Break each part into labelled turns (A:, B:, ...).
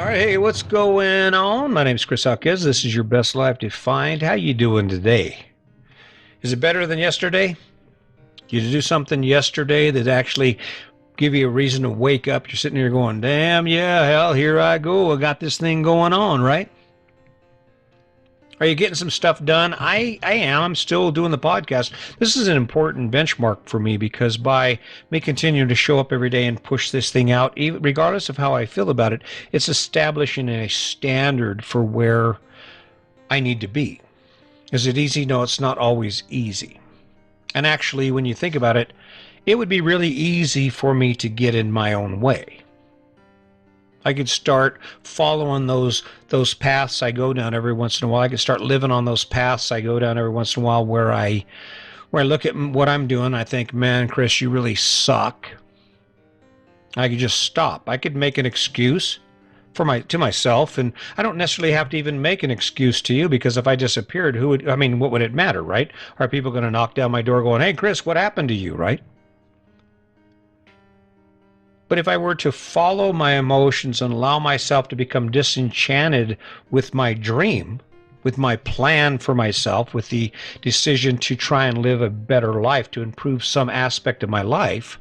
A: right, hey, what's going on? My name's Chris Hawkes. This is your best life defined. How you doing today? Is it better than yesterday? Did you do something yesterday that actually give you a reason to wake up? You're sitting here going, damn, yeah, hell, here I go. I got this thing going on, right? Are you getting some stuff done? I am. I'm still doing the podcast. This is an important benchmark for me because by me continuing to show up every day and push this thing out, even regardless of how I feel about it, it's establishing a standard for where I need to be. Is it easy? No, it's not always easy. And actually, when you think about it, it would be really easy for me to get in my own way. I could start following those paths I go down every once in a while. I could start living on those paths I go down every once in a while where I look at what I'm doing, I think, man, Chris, you really suck. I could just stop. I could make an excuse to myself, and I don't necessarily have to even make an excuse to you, because if I disappeared, what would it matter, right? Are people going to knock down my door going, hey, Chris, what happened to you, right? But if I were to follow my emotions and allow myself to become disenchanted with my dream, with my plan for myself, with the decision to try and live a better life, to improve some aspect of my life,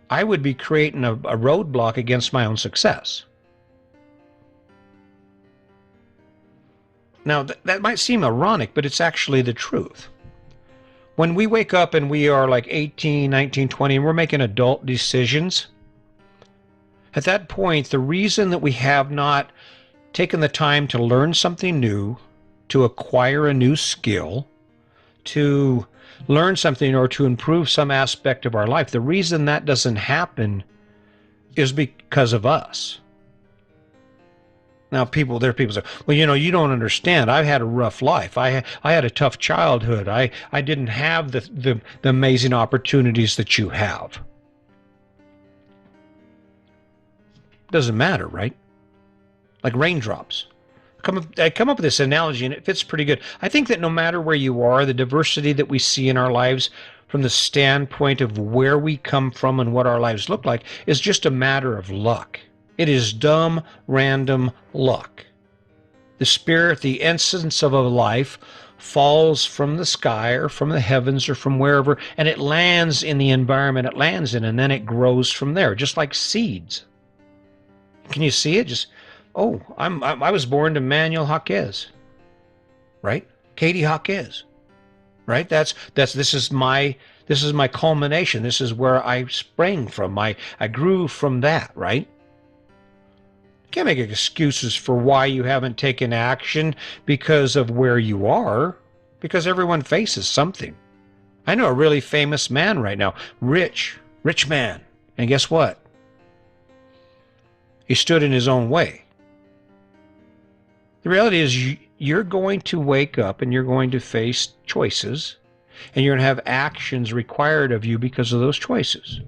A: I would be creating a roadblock against my own success. Now, that might seem ironic, but it's actually the truth. When we wake up and we are like 18, 19, 20, and we're making adult decisions, at that point, the reason that we have not taken the time to learn something new, to acquire a new skill, to learn something or to improve some aspect of our life, the reason that doesn't happen is because of us. Now, there are people say, well, you don't understand. I've had a rough life. I had a tough childhood. I didn't have the amazing opportunities that you have. Doesn't matter, right? Like raindrops. I come up with this analogy, and it fits pretty good. I think that no matter where you are, the diversity that we see in our lives from the standpoint of where we come from and what our lives look like is just a matter of luck. It is dumb, random luck. The spirit, the essence of a life, falls from the sky or from the heavens or from wherever, and it lands in the environment it lands in, and then it grows from there, just like seeds. Can you see it? I was born to Manuel Hawkes, right? Katie Hawkes, right? This is my culmination. This is where I sprang from. I grew from that, right? You can't make excuses for why you haven't taken action because of where you are, because everyone faces something. I know a really famous man right now, rich man, and guess what? He stood in his own way. The reality is you're going to wake up and you're going to face choices, and you're going to have actions required of you because of those choices.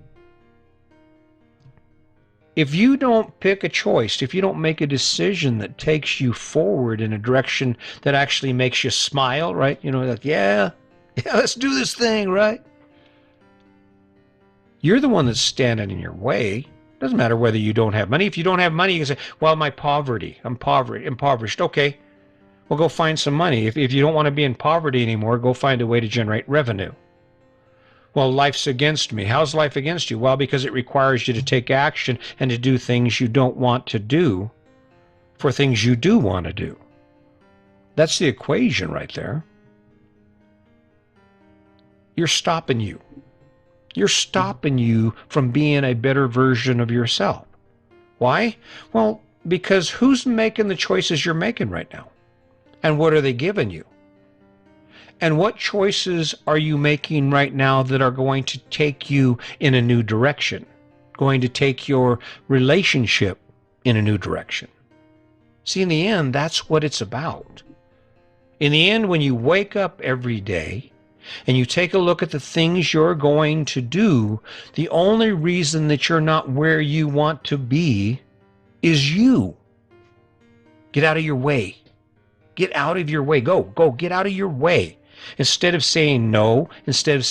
A: If you don't pick a choice, if you don't make a decision that takes you forward in a direction that actually makes you smile, right? Like, yeah, let's do this thing, right? You're the one that's standing in your way. Doesn't matter whether you don't have money. If you don't have money, you can say, well, I'm impoverished. Okay, well, go find some money. If you don't want to be in poverty anymore, go find a way to generate revenue. Well, life's against me. How's life against you? Well, because it requires you to take action and to do things you don't want to do for things you do want to do. That's the equation right there. You're stopping you. You're stopping you from being a better version of yourself. Why? Well, because who's making the choices you're making right now? And what are they giving you? And what choices are you making right now that are going to take you in a new direction, going to take your relationship in a new direction? See, in the end, that's what it's about. In the end, when you wake up every day and you take a look at the things you're going to do, the only reason that you're not where you want to be is you. Get out of your way. Get out of your way. Go, get out of your way. Instead of saying no, instead of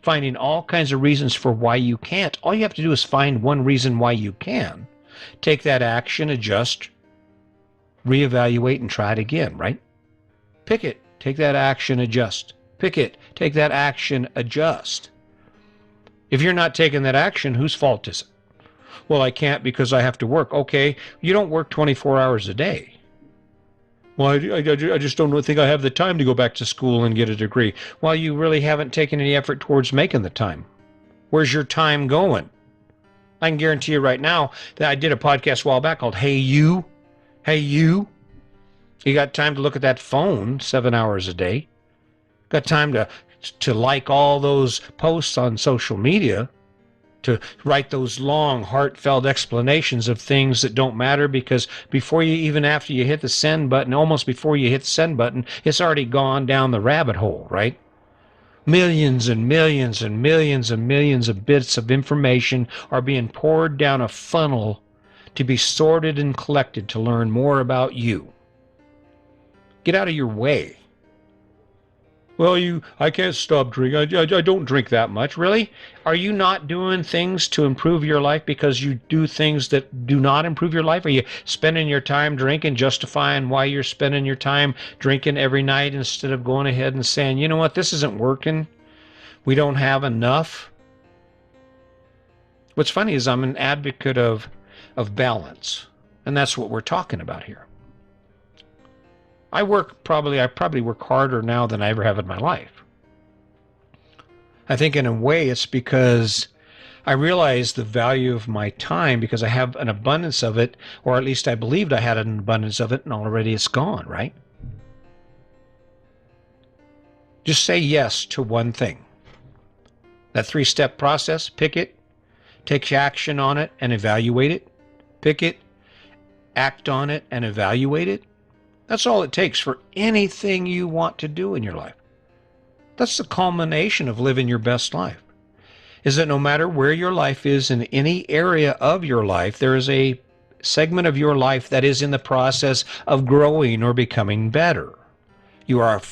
A: finding all kinds of reasons for why you can't, all you have to do is find one reason why you can. Take that action, adjust, reevaluate, and try it again, right? Pick it, take that action, adjust. Pick it, take that action, adjust. If you're not taking that action, whose fault is it? Well, I can't because I have to work. Okay, you don't work 24 hours a day. Well, I just don't think I have the time to go back to school and get a degree. Well, you really haven't taken any effort towards making the time. Where's your time going? I can guarantee you right now that I did a podcast a while back called Hey You. Hey You. You got time to look at that phone 7 hours a day. Got time to like all those posts on social media, to write those long, heartfelt explanations of things that don't matter, because after you hit the send button, almost before you hit the send button, it's already gone down the rabbit hole, right? Millions and millions and millions and millions of bits of information are being poured down a funnel to be sorted and collected to learn more about you. Get out of your way. Well, I can't stop drinking. I don't drink that much. Really? Are you not doing things to improve your life because you do things that do not improve your life? Are you spending your time drinking, justifying why you're spending your time drinking every night instead of going ahead and saying, you know what, this isn't working. We don't have enough. What's funny is I'm an advocate of balance, and that's what we're talking about here. I probably work harder now than I ever have in my life. I think in a way it's because I realize the value of my time because I have an abundance of it, or at least I believed I had an abundance of it, and already it's gone, right? Just say yes to one thing. That 3-step process, pick it, take action on it, and evaluate it. Pick it, act on it, and evaluate it. That's all it takes for anything you want to do in your life. That's the culmination of living your best life. Is that no matter where your life is in any area of your life, there is a segment of your life that is in the process of growing or becoming better. You are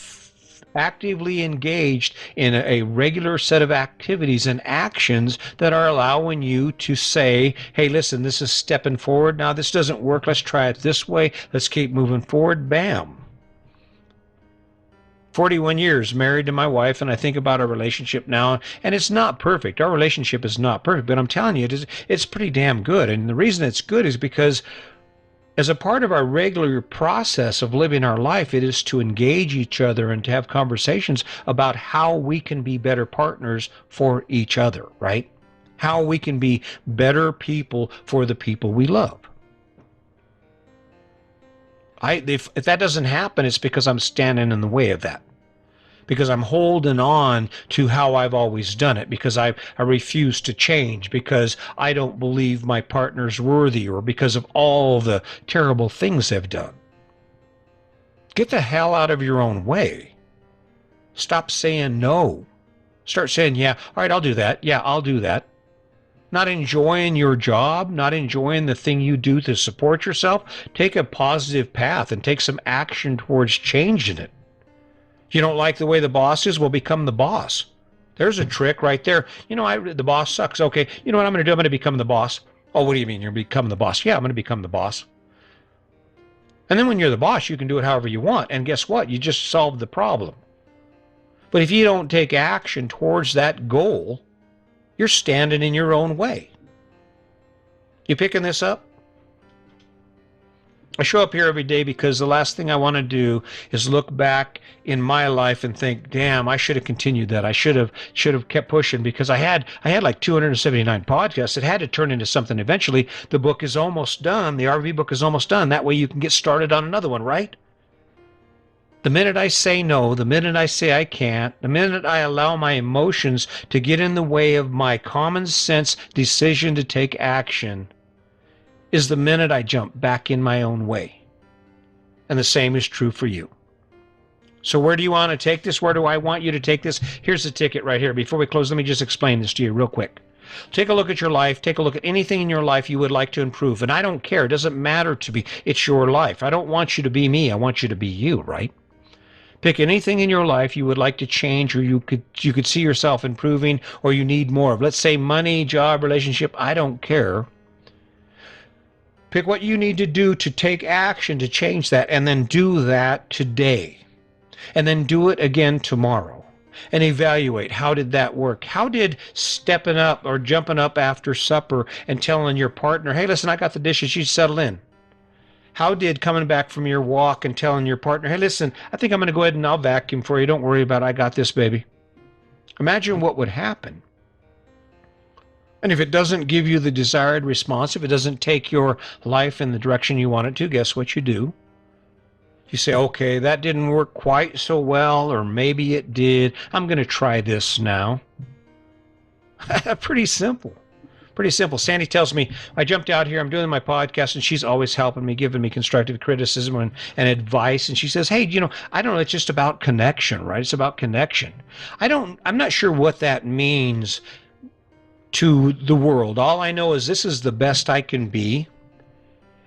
A: actively engaged in a regular set of activities and actions that are allowing you to say, hey, listen, this is stepping forward. Now this doesn't work. Let's try it this way. Let's keep moving forward. Bam. 41 years married to my wife, and I think about our relationship now, and it's not perfect. Our relationship is not perfect, but I'm telling you, it's pretty damn good. And the reason it's good is because as a part of our regular process of living our life, it is to engage each other and to have conversations about how we can be better partners for each other, right? How we can be better people for the people we love. If that doesn't happen, it's because I'm standing in the way of that. Because I'm holding on to how I've always done it, because I refuse to change, because I don't believe my partner's worthy, or because of all the terrible things they've done. Get the hell out of your own way. Stop saying no. Start saying, yeah, all right, I'll do that. Yeah, I'll do that. Not enjoying your job, not enjoying the thing you do to support yourself. Take a positive path and take some action towards changing it. You don't like the way the boss is? Well, become the boss. There's a trick right there. You know, the boss sucks. Okay, you know what I'm going to do? I'm going to become the boss. Oh, what do you mean you're going to become the boss? Yeah, I'm going to become the boss. And then when you're the boss, you can do it however you want. And guess what? You just solved the problem. But if you don't take action towards that goal, you're standing in your own way. You picking this up? I show up here every day because the last thing I want to do is look back in my life and think, damn, I should have continued that. I should have kept pushing, because I had like 279 podcasts. It had to turn into something eventually. The book is almost done. The RV book is almost done. That way you can get started on another one, right? The minute I say no, the minute I say I can't, the minute I allow my emotions to get in the way of my common sense decision to take action, is the minute I jump back in my own way. And the same is true for you. So where do you want to take this? Where do I want you to take this? Here's the ticket right here. Before we close, let me just explain this to you real quick. Take a look at your life. Take a look at anything in your life you would like to improve. And I don't care. It doesn't matter to me. It's your life. I don't want you to be me. I want you to be you, right? Pick anything in your life you would like to change, or you could see yourself improving, or you need more of. Let's say money, job, relationship. I don't care. Pick what you need to do to take action to change that, and then do that today. And then do it again tomorrow. And evaluate, how did that work? How did stepping up or jumping up after supper and telling your partner, hey, listen, I got the dishes, you settle in? How did coming back from your walk and telling your partner, hey, listen, I think I'm going to go ahead and I'll vacuum for you. Don't worry about it. I got this, baby. Imagine what would happen. And if it doesn't give you the desired response, if it doesn't take your life in the direction you want it to, guess what you do? You say, okay, that didn't work quite so well, or maybe it did. I'm going to try this now. Pretty simple. Pretty simple. Sandy tells me, I jumped out here, I'm doing my podcast, and she's always helping me, giving me constructive criticism and advice. And she says, hey, I don't know, it's just about connection, right? It's about connection. I'm not sure what that means to the world. All I know is this is the best I can be,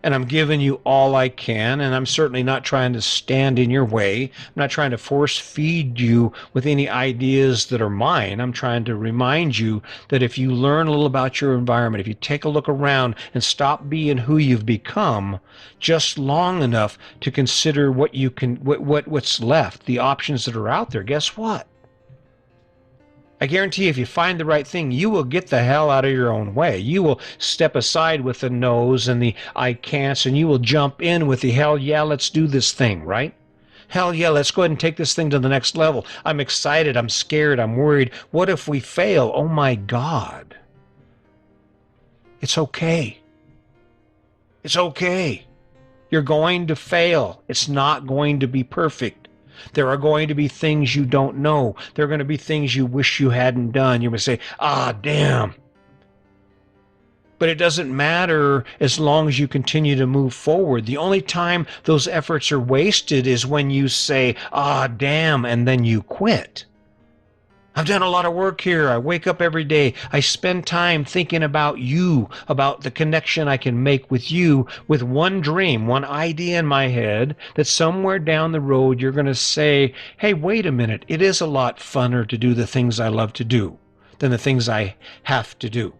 A: and I'm giving you all I can, and I'm certainly not trying to stand in your way. I'm not trying to force feed you with any ideas that are mine. I'm trying to remind you that if you learn a little about your environment, if you take a look around and stop being who you've become just long enough to consider what's left, the options that are out there, guess what? I guarantee if you find the right thing, you will get the hell out of your own way. You will step aside with the no's and the I can'ts, and you will jump in with the hell yeah, let's do this thing, right? Hell yeah, let's go ahead and take this thing to the next level. I'm excited, I'm scared, I'm worried. What if we fail? Oh my God. It's okay. It's okay. You're going to fail. It's not going to be perfect. There are going to be things you don't know. There are going to be things you wish you hadn't done. You may say, damn. But it doesn't matter as long as you continue to move forward. The only time those efforts are wasted is when you say, damn, and then you quit. I've done a lot of work here. I wake up every day. I spend time thinking about you, about the connection I can make with you, with one dream, one idea in my head that somewhere down the road you're going to say, hey, wait a minute. It is a lot funner to do the things I love to do than the things I have to do.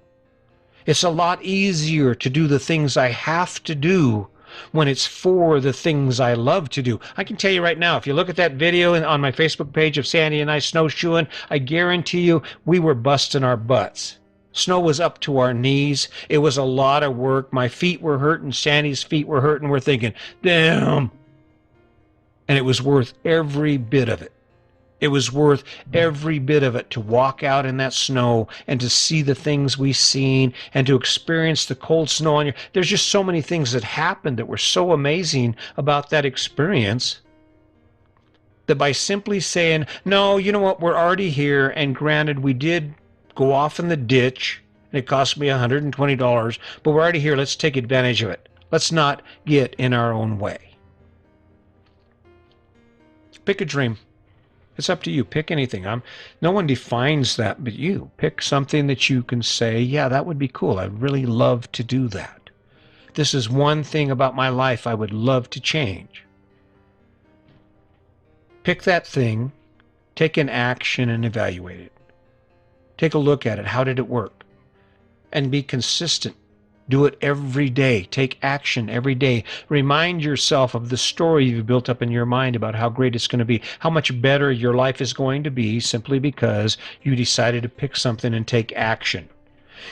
A: It's a lot easier to do the things I have to do when it's for the things I love to do. I can tell you right now, if you look at that video on my Facebook page of Sandy and I snowshoeing, I guarantee you we were busting our butts. Snow was up to our knees. It was a lot of work. My feet were hurting. Sandy's feet were hurting. We're thinking, damn. And it was worth every bit of it. It was worth every bit of it to walk out in that snow and to see the things we've seen and to experience the cold snow on you. There's just so many things that happened that were so amazing about that experience that by simply saying, no, you know what, we're already here, and granted, we did go off in the ditch, and it cost me $120, but we're already here, let's take advantage of it. Let's not get in our own way. Pick a dream. It's up to you. Pick anything. No one defines that but you. Pick something that you can say, yeah, that would be cool. I'd really love to do that. This is one thing about my life I would love to change. Pick that thing, take an action and evaluate it. Take a look at it. How did it work? And be consistent. Do it every day. Take action every day. Remind yourself of the story you've built up in your mind about how great it's going to be, how much better your life is going to be simply because you decided to pick something and take action.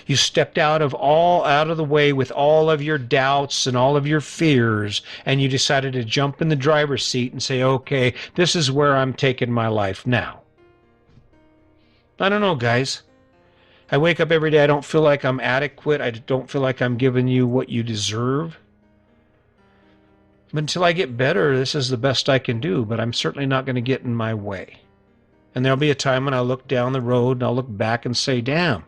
A: You stepped out of the way with all of your doubts and all of your fears, and you decided to jump in the driver's seat and say, okay, this is where I'm taking my life now. I don't know, guys. I wake up every day, I don't feel like I'm adequate. I don't feel like I'm giving you what you deserve. But until I get better, this is the best I can do, but I'm certainly not going to get in my way. And there'll be a time when I look down the road and I'll look back and say, damn,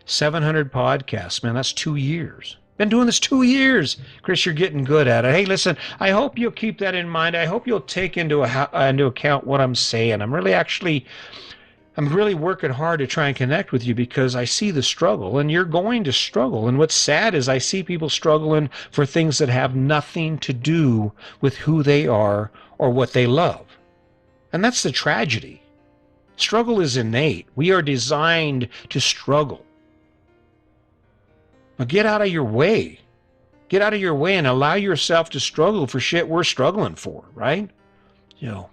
A: 700 podcasts, man, that's 2 years. Been doing this 2 years. Chris, you're getting good at it. Hey, listen, I hope you'll keep that in mind. I hope you'll take into account what I'm saying. I'm really working hard to try and connect with you because I see the struggle, and you're going to struggle. And what's sad is I see people struggling for things that have nothing to do with who they are or what they love. And that's the tragedy. Struggle is innate. We are designed to struggle. But get out of your way. Get out of your way and allow yourself to struggle for shit we're struggling for, right? You know,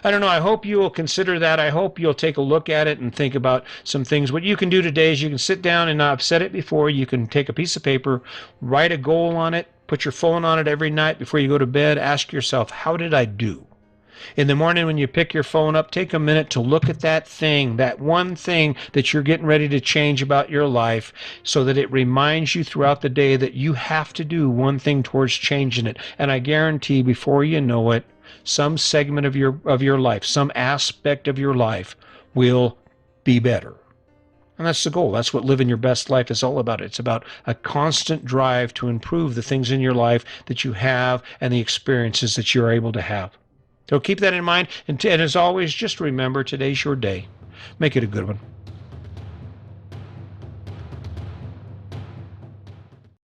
A: I don't know. I hope you will consider that. I hope you'll take a look at it and think about some things. What you can do today is you can sit down, and I've said it before, you can take a piece of paper, write a goal on it, put your phone on it every night before you go to bed. Ask yourself, how did I do? In the morning when you pick your phone up, take a minute to look at that thing, that one thing that you're getting ready to change about your life, so that it reminds you throughout the day that you have to do one thing towards changing it. And I guarantee before you know it, some segment of your life, some aspect of your life will be better. And that's the goal. That's what living your best life is all about. It's about a constant drive to improve the things in your life that you have and the experiences that you're able to have. So keep that in mind. And as always, just remember, today's your day. Make it a good one.